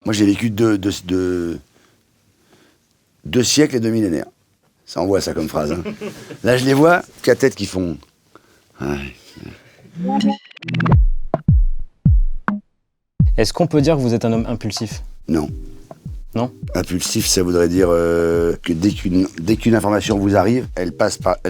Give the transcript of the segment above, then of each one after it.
Moi, j'ai vécu deux siècles et 2 millénaires. Ça envoie ça comme phrase. Hein. Là, je les vois, qu'à tête qui font. Ouais. Est-ce qu'on peut dire que vous êtes un homme impulsif? Non. Non? Impulsif, ça voudrait dire que dès qu'une information vous arrive, elle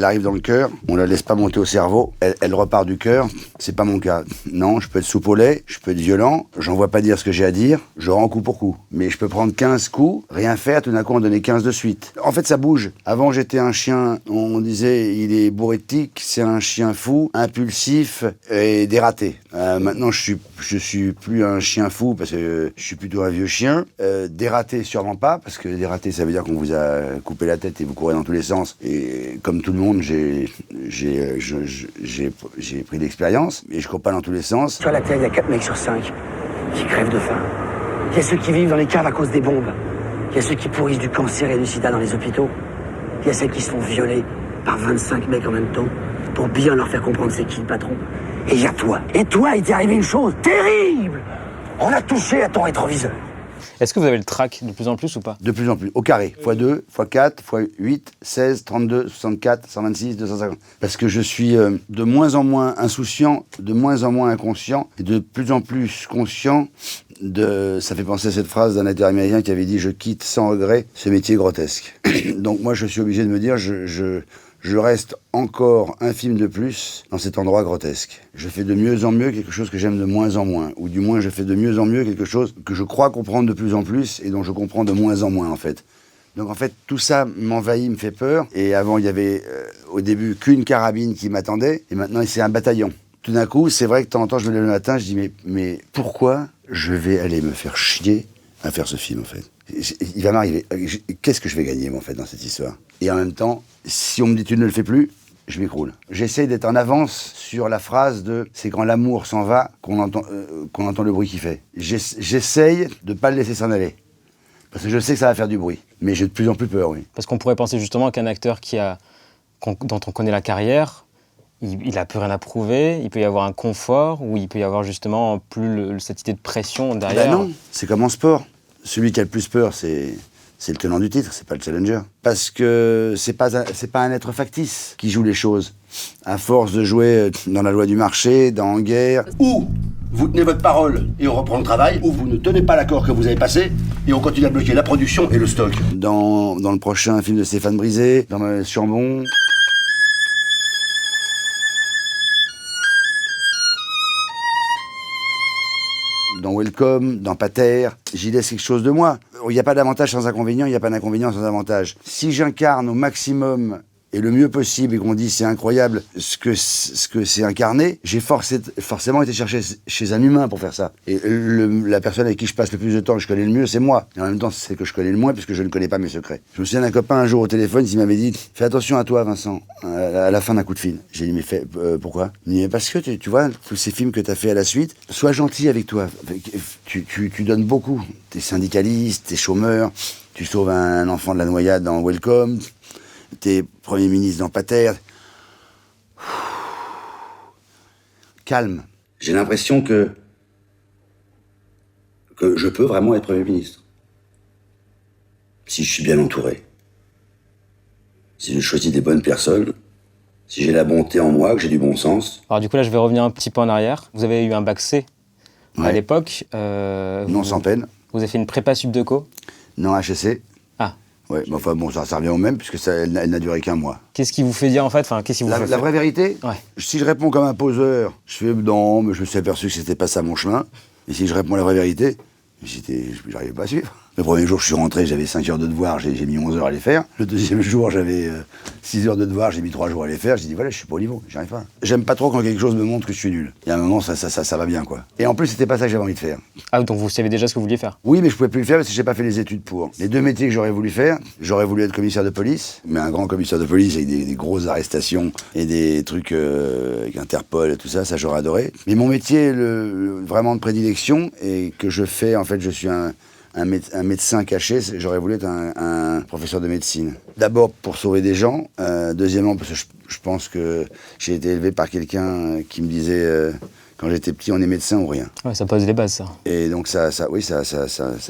arrive dans le cœur, on la laisse pas monter au cerveau, elle repart du cœur. C'est pas mon cas. Non, je peux être soupe au lait, je peux être violent, j'envoie pas dire ce que j'ai à dire, je rends coup pour coup. Mais je peux prendre 15 coups, rien faire, tout d'un coup en donner 15 de suite. En fait, ça bouge. Avant, j'étais un chien, on disait, il est bourré de tics, c'est un chien fou, impulsif et dératé. Maintenant, je suis plus un chien fou parce que je suis plutôt un vieux chien. Dératé, sûrement pas, parce que dératé, ça veut dire qu'on vous a coupé la tête et vous courez dans tous les sens. Et comme tout le monde, j'ai pris de l'expérience et je cours pas dans tous les sens. Sur la Terre, il y a 4 mecs sur 5 qui crèvent de faim. Il y a ceux qui vivent dans les caves à cause des bombes. Il y a ceux qui pourrissent du cancer et du sida dans les hôpitaux. Il y a ceux qui se font violer par 25 mecs en même temps pour bien leur faire comprendre c'est qui le patron. Et il y a toi. Et toi, il t'est arrivé une chose terrible. On a touché à ton rétroviseur. Est-ce que vous avez le trac de plus en plus ou pas? De plus en plus, au carré, x2, x4, x8, 16, 32, 64, 126, 250. Parce que je suis de moins en moins insouciant, de moins en moins inconscient, et de plus en plus conscient de... Ça fait penser à cette phrase d'un acteur américain qui avait dit « Je quitte sans regret ce métier grotesque ». Donc moi, je suis obligé de me dire je reste encore un film de plus dans cet endroit grotesque. Je fais de mieux en mieux quelque chose que j'aime de moins en moins. Ou du moins, je fais de mieux en mieux quelque chose que je crois comprendre de plus en plus et dont je comprends de moins en moins, en fait. Donc, en fait, tout ça m'envahit, me fait peur. Et avant, il y avait au début qu'une carabine qui m'attendait. Et maintenant, c'est un bataillon. Tout d'un coup, c'est vrai que de temps en temps, je me lève le matin, je dis mais pourquoi je vais aller me faire chier à faire ce film, en fait? Il va m'arriver. Qu'est-ce que je vais gagner, moi, en fait, dans cette histoire? Et en même temps, si on me dit tu ne le fais plus, je m'écroule. J'essaye d'être en avance sur la phrase de « c'est quand l'amour s'en va qu'on entend le bruit qu'il fait ». J'essaye de ne pas le laisser s'en aller. Parce que je sais que ça va faire du bruit. Mais j'ai de plus en plus peur, oui. Parce qu'on pourrait penser justement qu'un acteur dont on connaît la carrière, il a plus rien à prouver, il peut y avoir un confort, ou il peut y avoir justement plus cette idée de pression derrière. Ben non, c'est comme en sport. Celui qui a le plus peur, c'est le tenant du titre, c'est pas le challenger. Parce que c'est pas un être factice qui joue les choses. À force de jouer dans la loi du marché, dans la guerre... Ou vous tenez votre parole et on reprend le travail, ou vous ne tenez pas l'accord que vous avez passé et on continue à bloquer la production et le stock. Dans le prochain film de Stéphane Brisé, dans Chambon... Dans Welcome, dans Pater, j'y laisse quelque chose de moi. Il n'y a pas d'avantage sans inconvénient, il n'y a pas d'inconvénient sans avantage. Si j'incarne au maximum et le mieux possible et qu'on dit c'est incroyable ce que c'est incarné, j'ai forcément été chercher chez un humain pour faire ça. Et la personne avec qui je passe le plus de temps, que je connais le mieux, c'est moi. Et en même temps, c'est que je connais le moins puisque je ne connais pas mes secrets. Je me souviens d'un copain un jour au téléphone qui m'avait dit « Fais attention à toi, Vincent, à la fin d'un coup de fil. » J'ai dit « Mais pourquoi ?» Il me dit « Parce que tu vois, tous ces films que tu as fait à la suite, sois gentil avec toi. Tu donnes beaucoup. T'es syndicaliste, t'es chômeur, tu sauves un enfant de la noyade dans Welcome. T'es Premier ministre dans Pater. Calme. J'ai l'impression que je peux vraiment être Premier ministre. Si je suis bien entouré. Si je choisis des bonnes personnes. Si j'ai la bonté en moi, que j'ai du bon sens. Alors du coup, là, je vais revenir un petit peu en arrière. Vous avez eu un bac C à l'époque. Non, sans peine. Vous avez fait une prépa subdeco? Non, HEC. Ah. Ouais, mais enfin bon, ça revient au même, puisque elle n'a duré qu'un mois. Qu'est-ce qui vous fait dire, en fait, qu'est-ce qui vous fait La vraie vérité? Ouais. Si je réponds comme un poseur, je fais non, mais je me suis aperçu que c'était pas ça mon chemin. Et si je réponds la vraie vérité, j'arrivais pas à suivre. Le premier jour, je suis rentré, j'avais 5 heures de devoir, j'ai mis 11 heures à les faire. Le deuxième jour, j'avais 6 heures de devoir, j'ai mis 3 jours à les faire. J'ai dit, voilà, je suis pas au niveau, j'arrive pas. J'aime pas trop quand quelque chose me montre que je suis nul. Il y a un moment, ça va bien, quoi. Et en plus, c'était pas ça que j'avais envie de faire. Ah, donc vous savez déjà ce que vous vouliez faire? Oui, mais je pouvais plus le faire parce que j'ai pas fait les études pour. Les 2 métiers que j'aurais voulu faire, j'aurais voulu être commissaire de police, mais un grand commissaire de police avec des grosses arrestations et des trucs avec Interpol et tout ça, j'aurais adoré. Mais mon métier, vraiment de prédilection, et que je fais, en fait, je suis un médecin caché, j'aurais voulu être un professeur de médecine. D'abord pour sauver des gens, deuxièmement parce que je pense que j'ai été élevé par quelqu'un qui me disait Quand j'étais petit, on est médecin ou rien. Ouais, ça pose les bases, ça. Et donc ça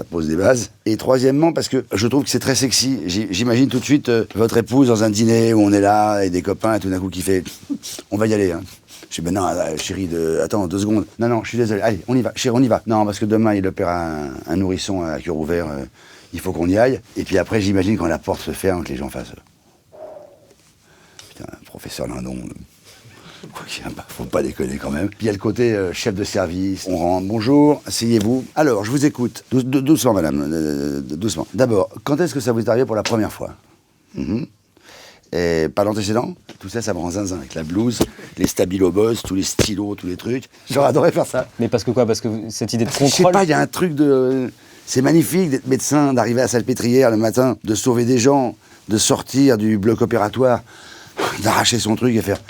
pose des bases. Et troisièmement, parce que je trouve que c'est très sexy. J'imagine tout de suite votre épouse dans un dîner où on est là, et des copains, et tout d'un coup qui fait « On va y aller, hein ». Je dis, ben non, chérie, attends, 2 secondes. Non, je suis désolé. Allez, on y va, chérie, on y va. Non, parce que demain, il opère un nourrisson à cœur ouvert. Il faut qu'on y aille. Et puis après, j'imagine quand la porte se ferme, que les gens fassent... Putain, professeur Lindon... Faut pas déconner quand même. Puis il y a le côté chef de service. On rentre, bonjour, asseyez-vous. Alors, je vous écoute. Doucement, madame, doucement. D'abord, quand est-ce que ça vous est arrivé pour la première fois? Et pas l'antécédent? Tout ça, ça me rend zinzin avec la blouse, les stabilo-boss, tous les stylos, tous les trucs. J'aurais adoré faire ça. Mais parce que quoi? Parce que cette idée de contrôle... Je sais pas, il y a un truc de... C'est magnifique d'être médecin, d'arriver à la Salpêtrière le matin, de sauver des gens, de sortir du bloc opératoire, d'arracher son truc et faire...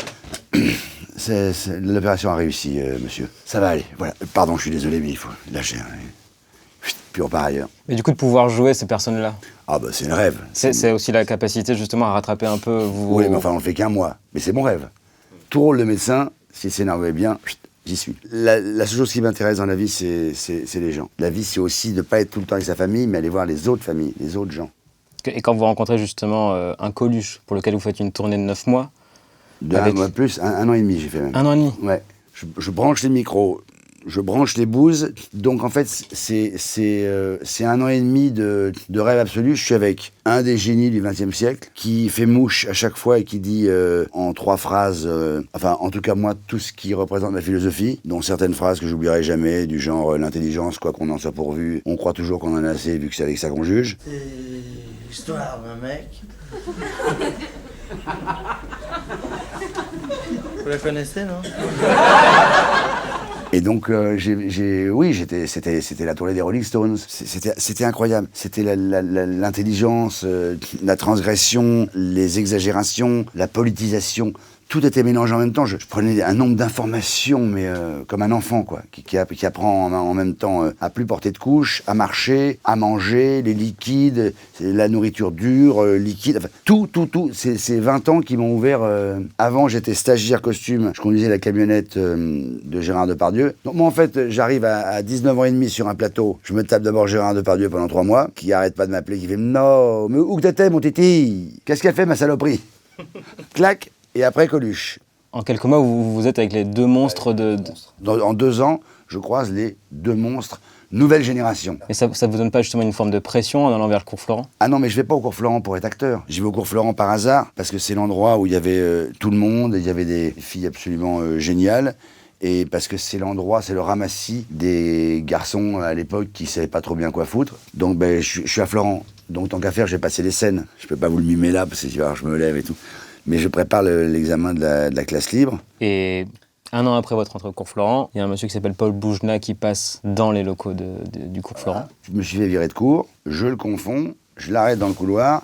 L'opération a réussi, monsieur. Ça va aller, voilà. Pardon, je suis désolé, mais il faut lâcher. Puis on part ailleurs. Mais du coup, de pouvoir jouer ces personnes-là, ah bah c'est un rêve. c'est aussi la capacité justement à rattraper un peu vous... Oui, mais enfin on le fait qu'un mois. Mais c'est mon rêve. Tout rôle de médecin, si le scénario est bien, j'y suis. La seule chose qui m'intéresse dans la vie, c'est les gens. La vie, c'est aussi de ne pas être tout le temps avec sa famille, mais aller voir les autres familles, les autres gens. Et quand vous rencontrez justement un Coluche, pour lequel vous faites une tournée de 9 mois... Un mois plus, un an et demi j'ai fait même. 1 an et demi? Ouais. Je branche les micros, je branche les bouses. Donc en fait, c'est 1 an et demi de rêve absolu. Je suis avec un des génies du XXe siècle qui fait mouche à chaque fois et qui dit en 3 phrases, enfin en tout cas moi, tout ce qui représente ma philosophie, dont certaines phrases que j'oublierai jamais, du genre l'intelligence, quoi qu'on en soit pourvu, on croit toujours qu'on en a assez vu que c'est avec ça qu'on juge. C'est l'histoire d'un mec. Vous la connaissez, non? Et donc, c'était la tournée des Rolling Stones. C'était incroyable. C'était l'intelligence, la transgression, les exagérations, la politisation. Tout était mélangé en même temps. Je prenais un nombre d'informations, mais comme un enfant, quoi, qui apprend en même temps à plus porter de couches, à marcher, à manger, les liquides, la nourriture dure, liquide, enfin, tout. C'est 20 ans qui m'ont ouvert. Avant, j'étais stagiaire costume. Je conduisais la camionnette de Gérard Depardieu. Donc moi, en fait, j'arrive à 19 ans et demi sur un plateau. Je me tape d'abord Gérard Depardieu pendant 3 mois, qui arrête pas de m'appeler, qui fait « Non, mais où que t'étais, mon titi? Qu'est-ce qu'elle fait, ma saloperie ?» Clac. Et après Coluche. En quelques mois, vous êtes avec les 2 monstres En 2 ans, je croise les 2 monstres, nouvelle génération. Et ça vous donne pas justement une forme de pression en allant vers le cours Florent? Ah non, mais je vais pas au cours Florent pour être acteur. J'y vais au cours Florent par hasard, parce que c'est l'endroit où il y avait tout le monde, il y avait des filles absolument géniales, et parce que c'est l'endroit, c'est le ramassis des garçons à l'époque qui savaient pas trop bien quoi foutre. Donc ben, je suis à Florent. Donc tant qu'à faire, j'ai passé les scènes. Je peux pas vous le mimer là, parce que je me lève et tout. Mais je prépare l'examen de la classe libre. Et 1 an après votre entrée au cours Florent, il y a un monsieur qui s'appelle Paul Boujna qui passe dans les locaux du cours Florent. Je me suis fait virer de cours, je le confonds, je l'arrête dans le couloir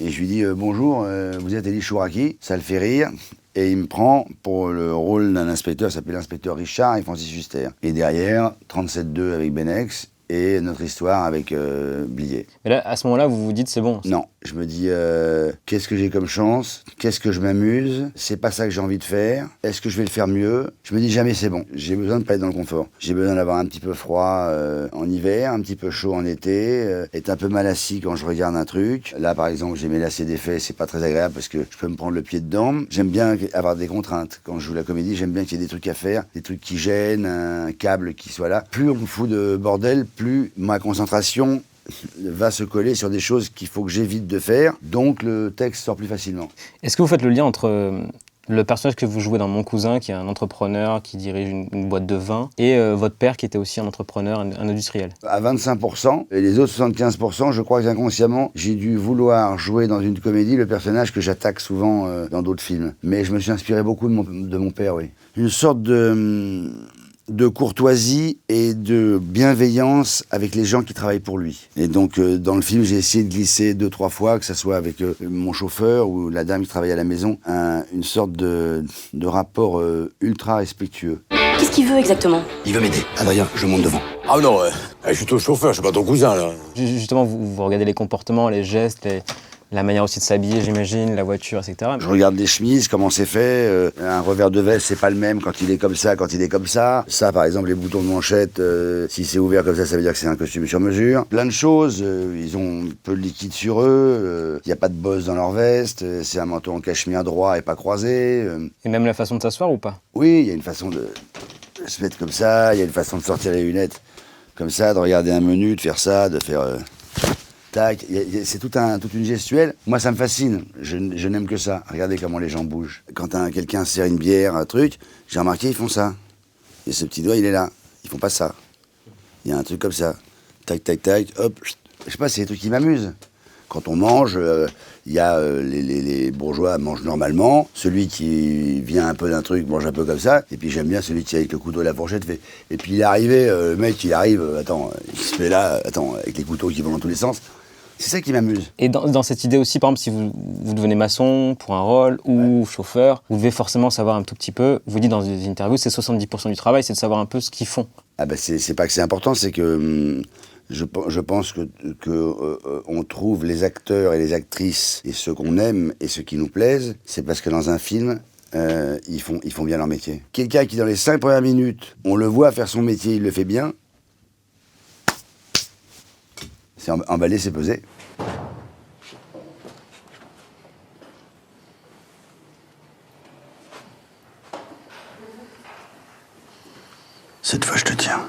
et je lui dis bonjour, vous êtes Elie Chouraki, ça le fait rire. Et il me prend pour le rôle d'un inspecteur, il s'appelle l'inspecteur Richard et Francis Huster. Et derrière, 37-2 avec Benex et notre histoire avec Blier. Et là, à ce moment-là, vous vous dites c'est bon? Non, je me dis qu'est-ce que j'ai comme chance? Qu'est-ce que je m'amuse? C'est pas ça que j'ai envie de faire. Est-ce que je vais le faire mieux? Je me dis jamais c'est bon. J'ai besoin de pas être dans le confort. J'ai besoin d'avoir un petit peu froid en hiver, un petit peu chaud en été, être un peu mal assis quand je regarde un truc. Là, par exemple, j'ai mes lacets d'effet, c'est pas très agréable parce que je peux me prendre le pied dedans. J'aime bien avoir des contraintes. Quand je joue la comédie, j'aime bien qu'il y ait des trucs à faire, des trucs qui gênent, un câble qui soit là. Plus on me fout de bordel, plus ma concentration va se coller sur des choses qu'il faut que j'évite de faire, donc le texte sort plus facilement. Est-ce que vous faites le lien entre le personnage que vous jouez dans Mon Cousin, qui est un entrepreneur qui dirige une boîte de vin, et votre père qui était aussi un entrepreneur, un industriel? À 25%, et les autres 75%, je crois qu'inconsciemment, j'ai dû vouloir jouer dans une comédie le personnage que j'attaque souvent dans d'autres films. Mais je me suis inspiré beaucoup de mon père, oui. Une sorte de courtoisie et de bienveillance avec les gens qui travaillent pour lui. Et donc, dans le film, j'ai essayé de glisser 2-3 fois, que ce soit avec mon chauffeur ou la dame qui travaille à la maison, une sorte de rapport ultra respectueux. Qu'est-ce qu'il veut exactement? Il veut m'aider. Adrien, je monte devant. Ah non, je suis ton chauffeur, je suis pas ton cousin, là. Justement, vous regardez les comportements, les gestes, la manière aussi de s'habiller, j'imagine, la voiture, etc. Je regarde les chemises, comment c'est fait. Un revers de veste, c'est pas le même quand il est comme ça, quand il est comme ça. Ça, par exemple, les boutons de manchette, si c'est ouvert comme ça veut dire que c'est un costume sur mesure. Plein de choses. Ils ont peu de liquide sur eux. Il n'y a pas de bosse dans leur veste. C'est un manteau en cachemire droit et pas croisé. Et même la façon de s'asseoir ou pas? Oui, il y a une façon de se mettre comme ça. Il y a une façon de sortir les lunettes comme ça, de regarder un menu, de faire ça, de faire... tac, c'est toute une gestuelle. Moi, ça me fascine. Je n'aime que ça. Regardez comment les gens bougent. Quand quelqu'un sert une bière, un truc, j'ai remarqué, ils font ça. Et ce petit doigt, il est là. Ils font pas ça. Il y a un truc comme ça. Tac, tac, tac, hop. Je sais pas, c'est des trucs qui m'amusent. Quand on mange, il y a les bourgeois mangent normalement. Celui qui vient un peu d'un truc mange un peu comme ça. Et puis j'aime bien celui qui avec le couteau et la fourchette fait. Et puis il est arrivé, le mec il arrive, il se met là, avec les couteaux qui vont dans tous les sens. C'est ça qui m'amuse. Et dans cette idée aussi, par exemple, si vous devenez maçon pour un rôle ou chauffeur, vous devez forcément savoir un tout petit peu, vous dites dans des interviews, c'est 70% du travail, c'est de savoir un peu ce qu'ils font. Ah ben c'est pas que c'est important, c'est que je pense que on trouve les acteurs et les actrices et ceux qu'on aime et ceux qui nous plaisent, c'est parce que dans un film, ils font bien leur métier. Quelqu'un qui dans les 5 premières minutes, on le voit faire son métier, il le fait bien, c'est emballé, c'est pesé. Cette fois, je te tiens.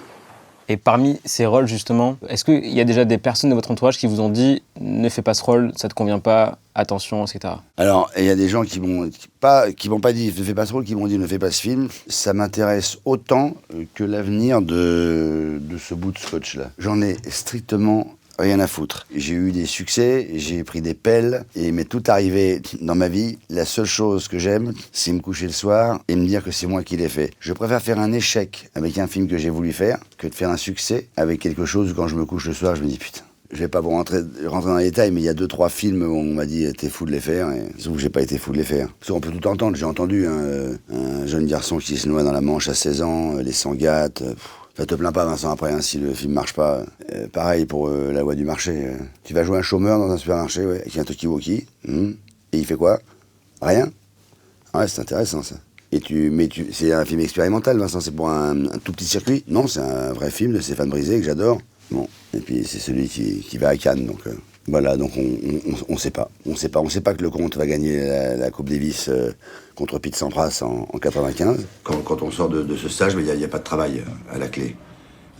Et parmi ces rôles, justement, est-ce qu'il y a déjà des personnes de votre entourage qui vous ont dit « ne fais pas ce rôle, ça te convient pas, attention, etc. » Alors, il y a des gens qui m'ont pas dit « ne fais pas ce rôle », qui m'ont dit « ne fais pas ce film ». Ça m'intéresse autant que l'avenir de ce bout de scotch-là. J'en ai strictement rien à foutre. J'ai eu des succès, j'ai pris des pelles, et m'est tout arrivé dans ma vie. La seule chose que j'aime, c'est me coucher le soir et me dire que c'est moi qui l'ai fait. Je préfère faire un échec avec un film que j'ai voulu faire que de faire un succès avec quelque chose où quand je me couche le soir, je me dis putain. Je vais pas vous rentrer dans les détails, mais il y a 2-3 films où on m'a dit t'es fou de les faire, et sauf que j'ai pas été fou de les faire. Parce qu'on peut tout entendre. J'ai entendu un jeune garçon qui se noie dans la Manche à 16 ans, les Sangattes. Enfin, te plains pas, Vincent, après, hein, si le film marche pas. Pareil pour la loi du marché. Tu vas jouer un chômeur dans un supermarché, ouais, avec un talkie-walkie. Et il fait quoi? Rien. Ouais, c'est intéressant, ça. C'est un film expérimental, Vincent, c'est pour un tout petit circuit? Non, c'est un vrai film de Stéphane Brisé, que j'adore. Bon, et puis c'est celui qui va à Cannes, donc... Voilà, donc on sait pas. On sait pas que le Comte va gagner la Coupe Davis contre Pete Sampras en 95. Quand on sort de ce stage, il n'y a pas de travail à la clé.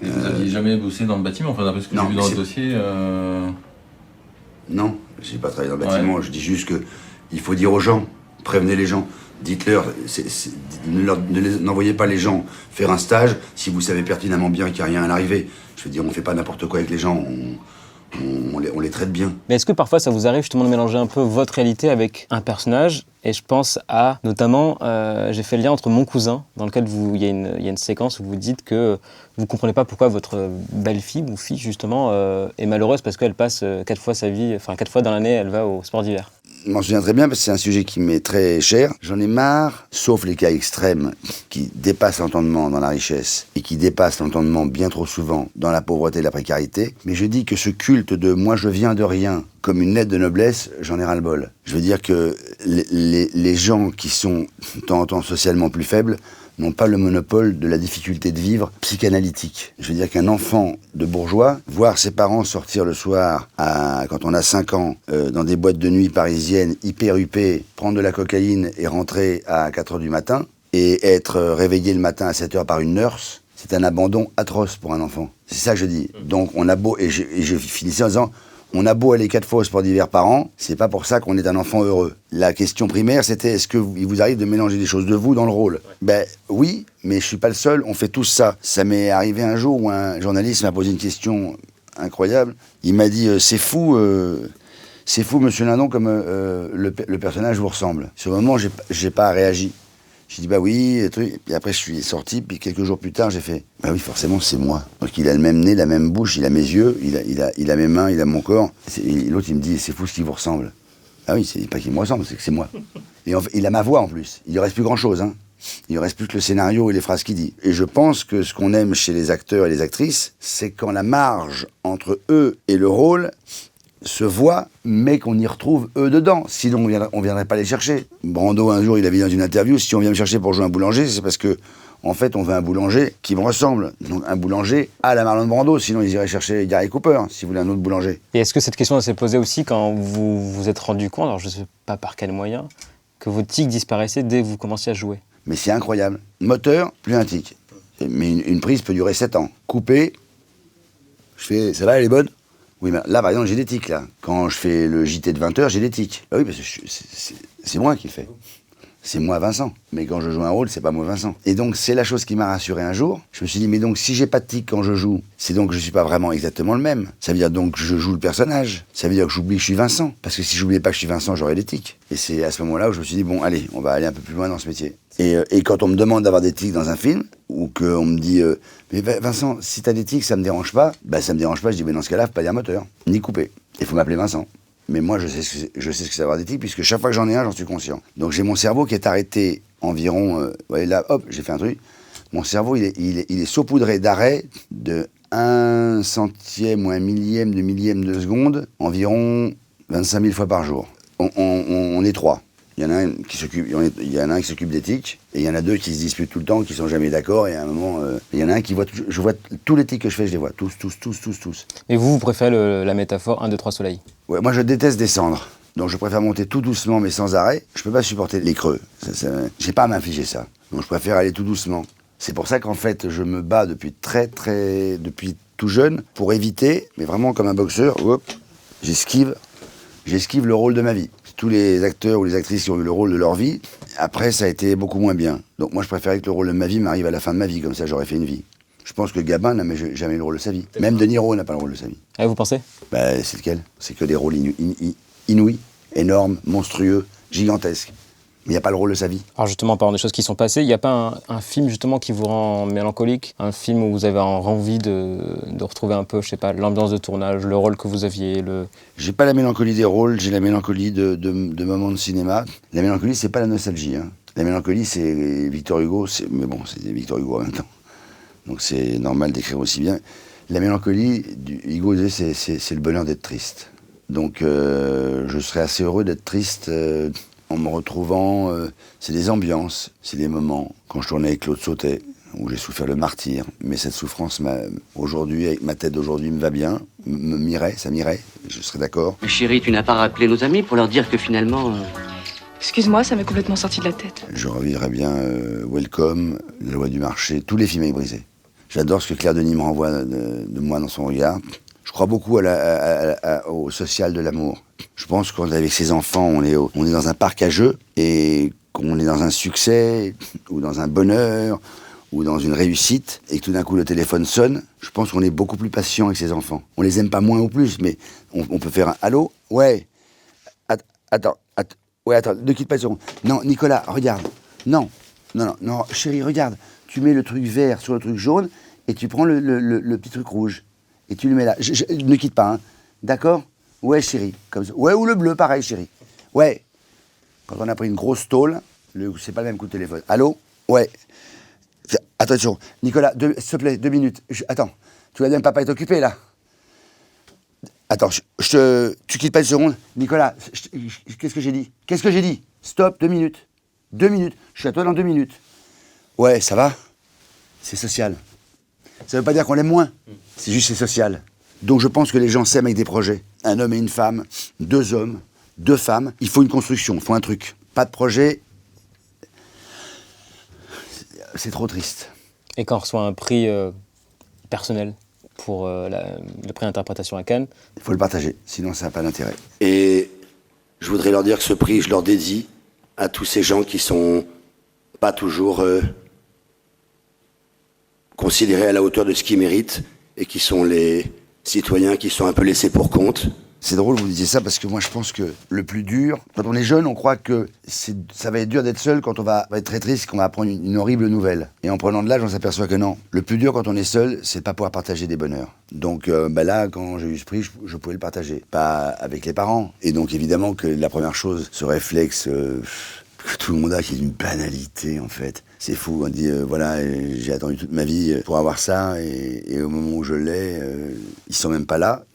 Et vous n'aviez jamais bossé dans le bâtiment, enfin d'après ce que j'ai vu dans le dossier Non, j'ai pas travaillé dans le bâtiment. Ouais. Je dis juste que il faut dire aux gens, prévenez les gens. Dites-leur, n'envoyez pas les gens faire un stage si vous savez pertinemment bien qu'il n'y a rien à l'arrivée. Je veux dire, on ne fait pas n'importe quoi avec les gens. On les traite bien. Mais est-ce que parfois ça vous arrive justement de mélanger un peu votre réalité avec un personnage? Et je pense à, notamment, j'ai fait le lien entre Mon cousin, dans lequel il y a une séquence où vous dites que vous ne comprenez pas pourquoi votre belle-fille ou fille, justement, est malheureuse parce qu'elle passe 4 fois dans l'année, elle va au sport d'hiver. Je m'en souviens très bien parce que c'est un sujet qui m'est très cher. J'en ai marre, sauf les cas extrêmes qui dépassent l'entendement dans la richesse et qui dépassent l'entendement bien trop souvent dans la pauvreté et la précarité. Mais je dis que ce culte de « moi je viens de rien » comme une lettre de noblesse, j'en ai ras-le-bol. Je veux dire que les gens qui sont de temps en temps socialement plus faibles n'ont pas le monopole de la difficulté de vivre psychanalytique. Je veux dire qu'un enfant de bourgeois, voir ses parents sortir le soir, quand on a 5 ans, dans des boîtes de nuit parisiennes, hyper huppées, prendre de la cocaïne et rentrer à 4h du matin, et être réveillé le matin à 7h par une nurse, c'est un abandon atroce pour un enfant. C'est ça que je dis. Donc on a beau, et je finissais en disant, on a beau aller 4 fois au sport d'hiver par an, c'est pas pour ça qu'on est un enfant heureux. La question primaire, c'était est-ce qu'il vous arrive de mélanger des choses de vous dans le rôle? Ben oui, mais je suis pas le seul, on fait tous ça. Ça m'est arrivé un jour où un journaliste m'a posé une question incroyable. Il m'a dit c'est fou, monsieur Lindon, comme le personnage vous ressemble. Sur le moment, j'ai pas réagi. J'ai dit bah oui, et truc. Puis après je suis sorti, puis quelques jours plus tard j'ai fait bah oui forcément c'est moi. Donc il a le même nez, la même bouche, il a mes yeux, il a mes mains, il a mon corps. Et l'autre il me dit c'est fou ce qui vous ressemble. Ah oui, c'est pas qu'il me ressemble, c'est que c'est moi. Et en fait, il a ma voix en plus. Il ne reste plus grand chose, hein. Il ne reste plus que le scénario et les phrases qu'il dit. Et je pense que ce qu'on aime chez les acteurs et les actrices, c'est quand la marge entre eux et le rôle se voient, mais qu'on y retrouve eux dedans. Sinon, on viendrait pas les chercher. Brando, un jour, il avait dit dans une interview, si on vient me chercher pour jouer un boulanger, c'est parce que, en fait, on veut un boulanger qui me ressemble. Donc, un boulanger à la Marlon Brando. Sinon, ils iraient chercher Gary Cooper, si vous voulez un autre boulanger. Et est-ce que cette question s'est posée aussi quand vous vous êtes rendu compte, alors je ne sais pas par quel moyen, que vos tics disparaissaient dès que vous commenciez à jouer? Mais c'est incroyable. Moteur, plus un tic. Mais une prise peut durer 7 ans. Coupé, je fais, celle-là, elle est bonne? Oui, mais là, par exemple, j'ai des tics, là. Quand je fais le JT de 20h, j'ai des tics. Ah oui, parce que c'est moi qui le fais. C'est moi Vincent. Mais quand je joue un rôle, c'est pas moi Vincent. Et donc, c'est la chose qui m'a rassuré un jour. Je me suis dit, mais donc, si j'ai pas de tics quand je joue, c'est donc que je suis pas vraiment exactement le même. Ça veut dire donc que je joue le personnage. Ça veut dire que j'oublie que je suis Vincent. Parce que si j'oubliais pas que je suis Vincent, j'aurais des tics. Et c'est à ce moment-là où je me suis dit, bon, allez, on va aller un peu plus loin dans ce métier. Et quand on me demande d'avoir des tics dans un film, ou qu'on me dit, mais Vincent, si t'as des tics, ça me dérange pas, bah ça me dérange pas, je dis, mais dans ce cas-là, faut pas dire moteur, ni couper. Il faut m'appeler Vincent. Mais moi, je sais ce que c'est d'avoir des tics, puisque chaque fois que j'en ai un, j'en suis conscient. Donc j'ai mon cerveau qui est arrêté environ, là, hop, j'ai fait un truc. Mon cerveau, il est saupoudré d'arrêts de 1 centième ou 1 millième de seconde, environ 25 000 fois par jour. On est 3. Il y en a un qui s'occupe des tics, et il y en a 2 qui se disputent tout le temps, qui sont jamais d'accord, et à un moment, il y en a un qui voit, je vois tous les tics que je fais, je les vois, tous. Et vous préférez la métaphore 1, 2, 3 soleil? Ouais, moi je déteste descendre, donc je préfère monter tout doucement, mais sans arrêt. Je peux pas supporter les creux, j'ai pas à m'infliger ça, donc je préfère aller tout doucement. C'est pour ça qu'en fait, je me bats depuis depuis tout jeune, pour éviter, mais vraiment comme un boxeur, hop, j'esquive le rôle de ma vie. Tous les acteurs ou les actrices qui ont eu le rôle de leur vie, après ça a été beaucoup moins bien. Donc moi je préférais que le rôle de ma vie m'arrive à la fin de ma vie, comme ça j'aurais fait une vie. Je pense que Gabin n'a jamais eu le rôle de sa vie. Même De Niro n'a pas le rôle de sa vie. Ah, vous pensez? Bah, c'est lequel? C'est que des rôles inouïs, énormes, monstrueux, gigantesques. Mais il n'y a pas le rôle de sa vie. Alors justement, en parlant des choses qui sont passées, il n'y a pas un film justement qui vous rend mélancolique? Un film où vous avez envie de retrouver un peu, je sais pas, l'ambiance de tournage, le rôle que vous aviez, J'ai pas la mélancolie des rôles, j'ai la mélancolie de moments de cinéma. La mélancolie, c'est pas la nostalgie. Hein. La mélancolie, c'est Victor Hugo, mais bon, c'est Victor Hugo en même temps. Donc c'est normal d'écrire aussi bien. La mélancolie, Hugo disait, c'est le bonheur d'être triste. Donc je serais assez heureux d'être triste en me retrouvant. C'est des ambiances, c'est des moments. Quand je tournais avec Claude Sautet, où j'ai souffert le martyre, mais cette souffrance, aujourd'hui, avec ma tête d'aujourd'hui, me va bien, ça m'irait, je serais d'accord. Mais chérie, tu n'as pas rappelé nos amis pour leur dire que finalement... Excuse-moi, ça m'est complètement sorti de la tête. Je revivrais bien Welcome, La loi du marché, tous les films avec Brisé. J'adore ce que Claire Denis me renvoie de moi dans son regard. Je crois beaucoup au social de l'amour. Je pense qu'avec ses enfants, on est dans un parc à jeux et qu'on est dans un succès ou dans un bonheur ou dans une réussite et que tout d'un coup le téléphone sonne. Je pense qu'on est beaucoup plus patient avec ses enfants. On les aime pas moins ou plus, mais on peut faire un « Allô? Ouais. Attends. Ouais, attends, ne quitte pas une seconde. Non, Nicolas, regarde. Non, chérie, regarde. Tu mets le truc vert sur le truc jaune et tu prends le petit truc rouge. Et tu le mets là. Ne quitte pas, hein. D'accord? Ouais, chérie. Comme ça. Ouais, ou le bleu, pareil, chérie. Ouais. Quand on a pris une grosse tôle, c'est pas le même coup de téléphone. Allô? Ouais. Attention. Nicolas, s'il te plaît, 2 minutes. Attends. Tu vas dire, papa est occupé, là. Attends, tu quittes pas une seconde. Nicolas, qu'est-ce que j'ai dit? Stop, 2 minutes. 2 minutes. Je suis à toi dans 2 minutes. Ouais, ça va? C'est social. Ça veut pas dire qu'on l'aime moins. C'est juste c'est social. Donc je pense que les gens s'aiment avec des projets. Un homme et une femme, 2 hommes, 2 femmes. Il faut une construction, il faut un truc. Pas de projet, c'est trop triste. Et quand on reçoit un prix personnel pour le prix d'interprétation à Cannes? Il faut le partager, sinon ça n'a pas d'intérêt. Et je voudrais leur dire que ce prix, je leur dédie à tous ces gens qui sont pas toujours considérés à la hauteur de ce qu'ils méritent et qui sont les citoyens qui sont un peu laissés pour compte. C'est drôle que vous disiez ça parce que moi je pense que le plus dur, quand on est jeune, on croit que ça va être dur d'être seul quand on va être très triste, qu'on va apprendre une horrible nouvelle. Et en prenant de l'âge, on s'aperçoit que non. Le plus dur quand on est seul, c'est de pas pouvoir partager des bonheurs. Donc là, quand j'ai eu ce prix, je pouvais le partager. Pas avec les parents. Et donc évidemment que la première chose, ce réflexe que tout le monde a, qui est une banalité en fait. C'est fou, on dit voilà, j'ai attendu toute ma vie pour avoir ça et au moment où je l'ai, ils sont même pas là.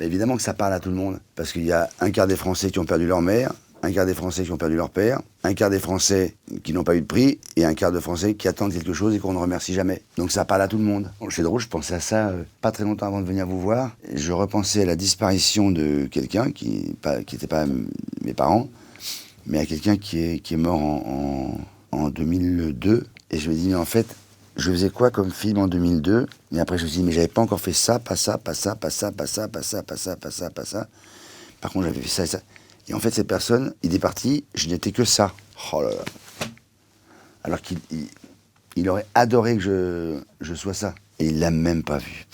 Évidemment que ça parle à tout le monde, parce qu'il y a un quart des Français qui ont perdu leur mère, un quart des Français qui ont perdu leur père, un quart des Français qui n'ont pas eu de prix, et un quart de Français qui attendent quelque chose et qu'on ne remercie jamais. Donc ça parle à tout le monde. Bon, c'est drôle, je pensais à ça pas très longtemps avant de venir vous voir. Je repensais à la disparition de quelqu'un qui n'était pas mes parents, mais à quelqu'un qui est mort en 2002. Et je me dis, mais en fait, je faisais quoi comme film en 2002 ? Et après, je me suis dit, mais j'avais pas encore fait ça, pas ça, pas ça, pas ça, pas ça, pas ça, pas ça, pas ça, pas ça. Par contre, j'avais fait ça et ça. Et en fait, cette personne, il est parti, je n'étais que ça. Oh là là. Alors qu'il aurait adoré que je sois ça. Et il l'a même pas vu.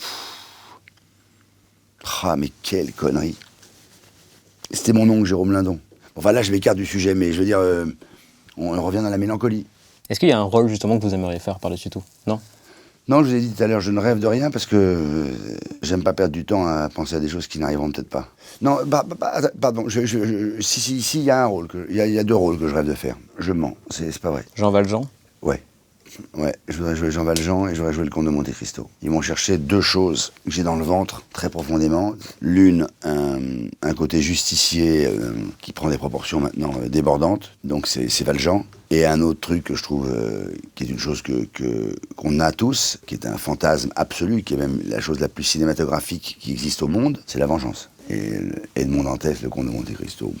Ah, mais quelle connerie. C'était mon oncle, Jérôme Lindon. Enfin là, je m'écarte du sujet, mais je veux dire, on revient dans la mélancolie. Est-ce qu'il y a un rôle justement que vous aimeriez faire par-dessus tout ? Non ? Non, je vous ai dit tout à l'heure, je ne rêve de rien parce que j'aime pas perdre du temps à penser à des choses qui n'arriveront peut-être pas. Non, pardon, si, il y a un rôle, il y a 2 rôles que je rêve de faire. Je mens, c'est pas vrai. Jean Valjean ? Ouais, je voudrais jouer Jean Valjean et je voudrais jouer le Comte de Monte Cristo. Ils m'ont cherché 2 choses que j'ai dans le ventre, très profondément. L'une, un côté justicier qui prend des proportions maintenant débordantes, donc c'est Valjean. Et un autre truc que je trouve, qui est une chose qu'on a tous, qui est un fantasme absolu, qui est même la chose la plus cinématographique qui existe au monde, c'est la vengeance. Et Edmond Dantès, le Comte de Monte Cristo.